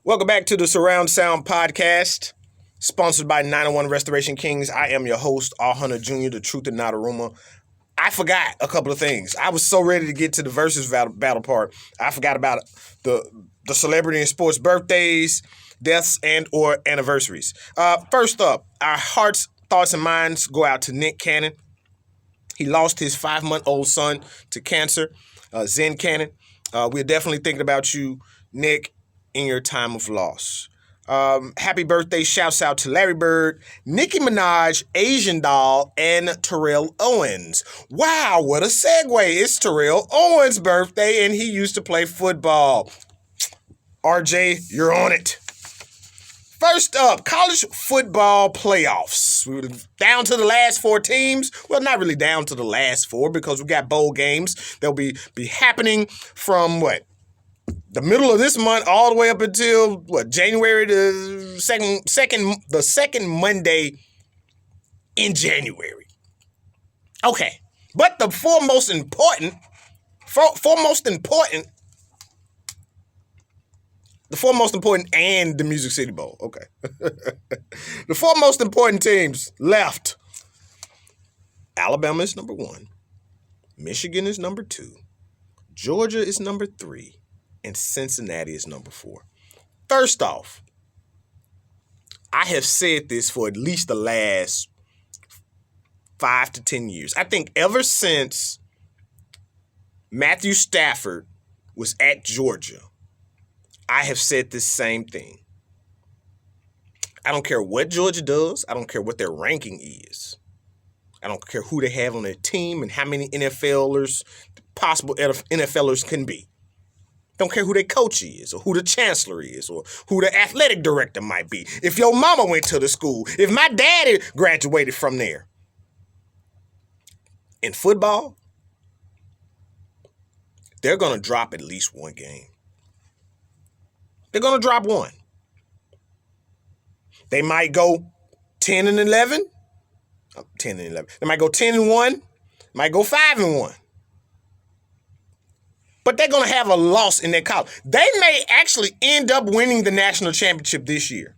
Welcome back to the Surround Sound Podcast, sponsored by 901 Restoration Kings. I am your host, R. Hunter Jr., the truth and not a rumor. I forgot a couple of things. I was so ready to get to the versus battle part. I forgot about the celebrity and sports birthdays, deaths, and or anniversaries. First up, our hearts, thoughts, and minds go out to Nick Cannon. He lost his 5-month-old son to cancer, Zen Cannon. We're definitely thinking about you, Nick, in your time of loss. Happy birthday shouts out to Larry Bird, Nicki Minaj, Asian Doll, and Terrell Owens. Wow, what a segue. It's Terrell Owens' birthday, and he used to play football. RJ, you're on it. First up, college football playoffs. We were down to the last 4 teams. Well, not really down to the last 4 because we got bowl games. They'll be happening from the middle of this month all the way up until January the second Monday in January. Okay, but the four most important, and the Music City Bowl. Okay, the 4 most important teams left. Alabama is number 1. Michigan is number 2. Georgia is number 3. And Cincinnati is number 4. First off, I have said this for at least the last 5 to 10 years. I think ever since Matthew Stafford was at Georgia, I have said this same thing. I don't care what Georgia does. I don't care what their ranking is. I don't care who they have on their team and how many possible NFLers can be. Don't care who their coach is or who the chancellor is or who the athletic director might be. If your mama went to the school, if my daddy graduated from there. In football, they're going to drop at least one game. They're going to drop one. They might go 10-11. 10-11. They might go 10-1. Might go 5-1. But they're going to have a loss in their college. They may actually end up winning the national championship this year.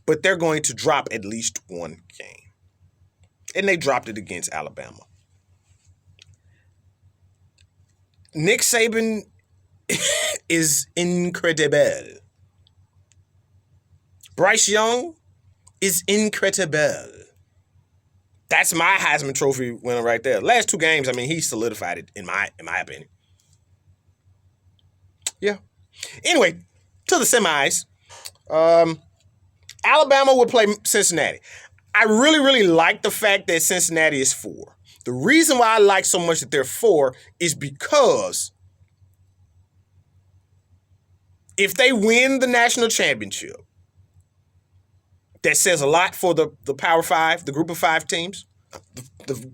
But they're going to drop at least one game. And they dropped it against Alabama. Nick Saban is incredible. Bryce Young is incredible. That's my Heisman Trophy winner right there. Last 2 games, he solidified it in my opinion. Yeah. Anyway, to the semis. Alabama will play Cincinnati. I really, really like the fact that Cincinnati is 4. The reason why I like so much that they're 4 is because if they win the national championship, that says a lot for the Power 5, the group of 5 teams, the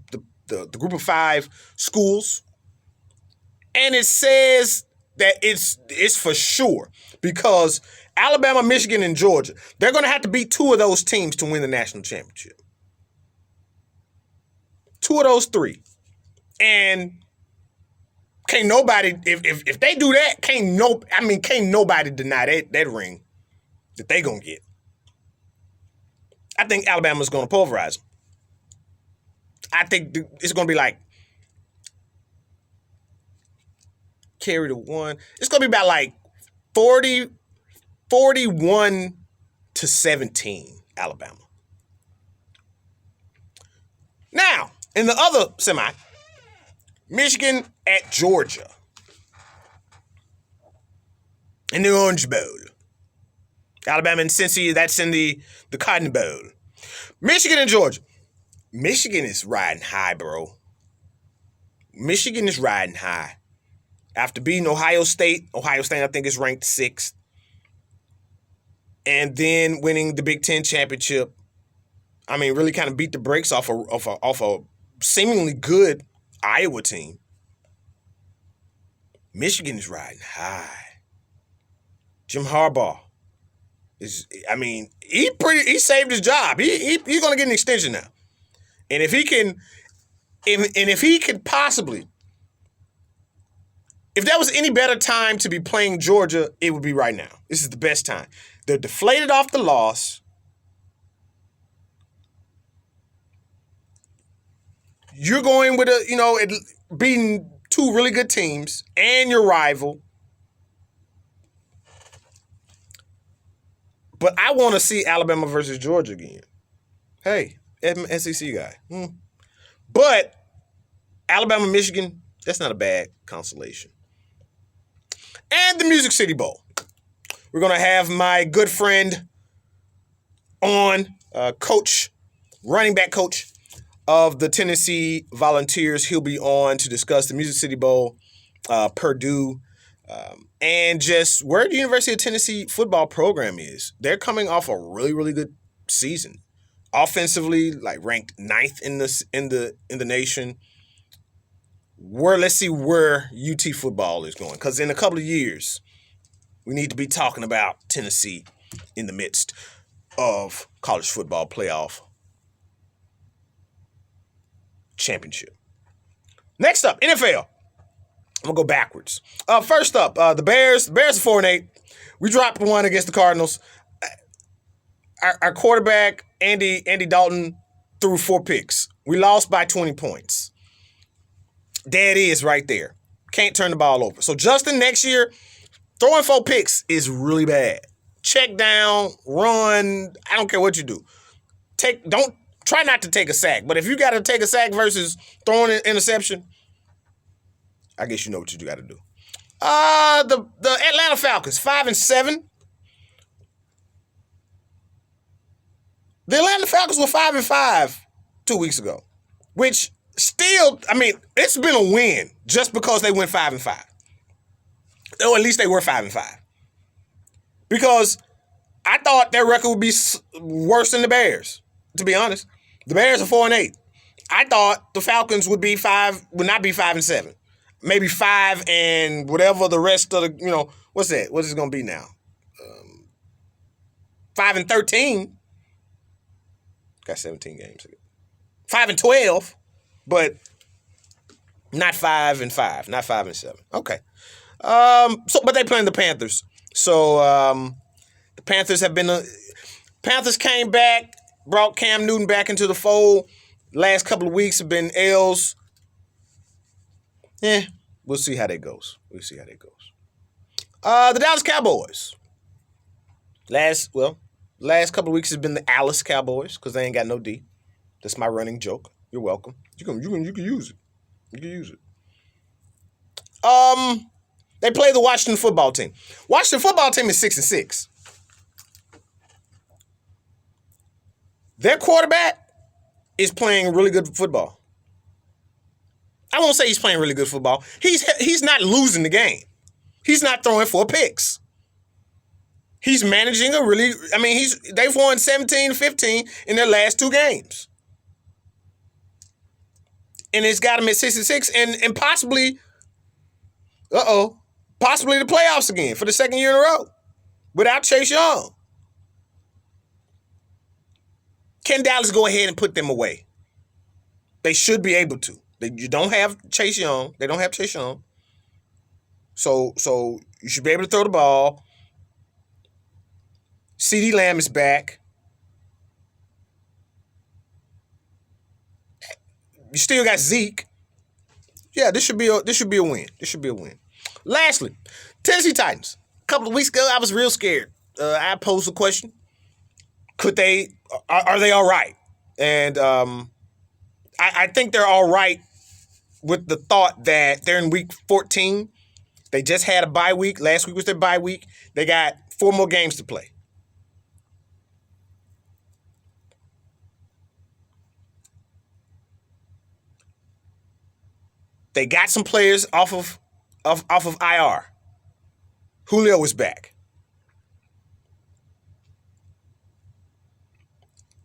group of 5 schools. And it says that it's for sure because Alabama, Michigan, and Georgia, they're going to have to beat 2 of those teams to win the national championship. 2 of those 3. And can't nobody, if they do that, can't nobody deny that ring that they going to get. I think Alabama's going to pulverize them. I think it's going to be like carry the 1. It's going to be about like 41-17, Alabama. Now, in the other semi, Michigan at Georgia. In the Orange Bowl. Alabama and Cincy, that's in the Cotton Bowl. Michigan and Georgia. Michigan is riding high, bro. Michigan is riding high. After beating Ohio State I think is ranked 6th. And then winning the Big Ten championship. Really kind of beat the brakes off a seemingly good Iowa team. Michigan is riding high. Jim Harbaugh he saved his job. He's going to get an extension now. And if he can possibly If there was any better time to be playing Georgia, it would be right now. This is the best time. They're deflated off the loss. You're going with beating two really good teams and your rival. But I want to see Alabama versus Georgia again. Hey, SEC guy. But Alabama, Michigan, that's not a bad consolation. And the Music City Bowl. We're going to have my good friend on, running back coach of the Tennessee Volunteers. He'll be on to discuss the Music City Bowl, Purdue, and just where the University of Tennessee football program is. They're coming off a really, really good season. Offensively, ranked 9th in the nation. Let's see where UT football is going, because in a couple of years, we need to be talking about Tennessee in the midst of college football playoff championship. Next up, NFL. I'm gonna go backwards. First up, the Bears. The Bears are 4-8. We dropped one against the Cardinals. Our quarterback, Andy Dalton, threw 4 picks. We lost by 20 points. There it is right there. Can't turn the ball over. So Justin, next year, throwing 4 picks is really bad. Check down, run. I don't care what you do. Try not to take a sack. But if you got to take a sack versus throwing an interception, I guess you know what you got to do. The Atlanta Falcons, 5-7. The Atlanta Falcons were 5-5 2 weeks ago, which still, it's been a win just because they went 5-5. Or at least they were 5-5. Because I thought their record would be worse than the Bears, to be honest. The Bears are 4-8. I thought the Falcons would not be 5-7. Maybe 5 and whatever the rest of the, what's that? What's it going to be now? 5-13. Got 17 games. 5-12, but not 5-5, not 5-7. Okay. But they playing the Panthers. So the Panthers Panthers came back, brought Cam Newton back into the fold. Last couple of weeks have been L's. Yeah, we'll see how that goes. The Dallas Cowboys. Last couple of weeks has been the Alice Cowboys because they ain't got no D. That's my running joke. You're welcome. You can use it. You can use it. They play the Washington football team. Washington football team is 6-6. Their quarterback is playing really good football. I won't say he's playing really good football. He's not losing the game. He's not throwing 4 picks. He's managing they've won 17-15 in their last 2 games. And it's got them at 6-6 and possibly the playoffs again for the second year in a row without Chase Young. Can Dallas go ahead and put them away? They should be able to. You don't have Chase Young. They don't have Chase Young. So you should be able to throw the ball. CeeDee Lamb is back. You still got Zeke. Yeah, this should be a win. This should be a win. Lastly, Tennessee Titans. A couple of weeks ago, I was real scared. I posed a question. Are they all right? And I think they're all right with the thought that they're in week 14. They just had a bye week. Last week was their bye week. They got 4 more games to play. They got some players off of IR. Julio is back.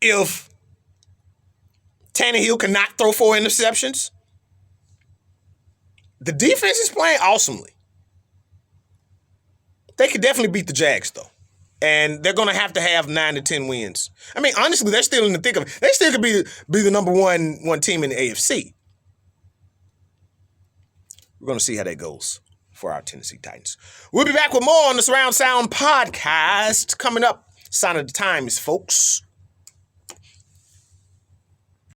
If Tannehill cannot throw 4 interceptions, the defense is playing awesomely. They could definitely beat the Jags, though. And they're going to have 9 to 10 wins. Honestly, they're still in the thick of it. They still could be the number one team in the AFC. We're going to see how that goes. for our Tennessee Titans. We'll be back with more on the Surround Sound podcast coming up. Sign of the times, folks.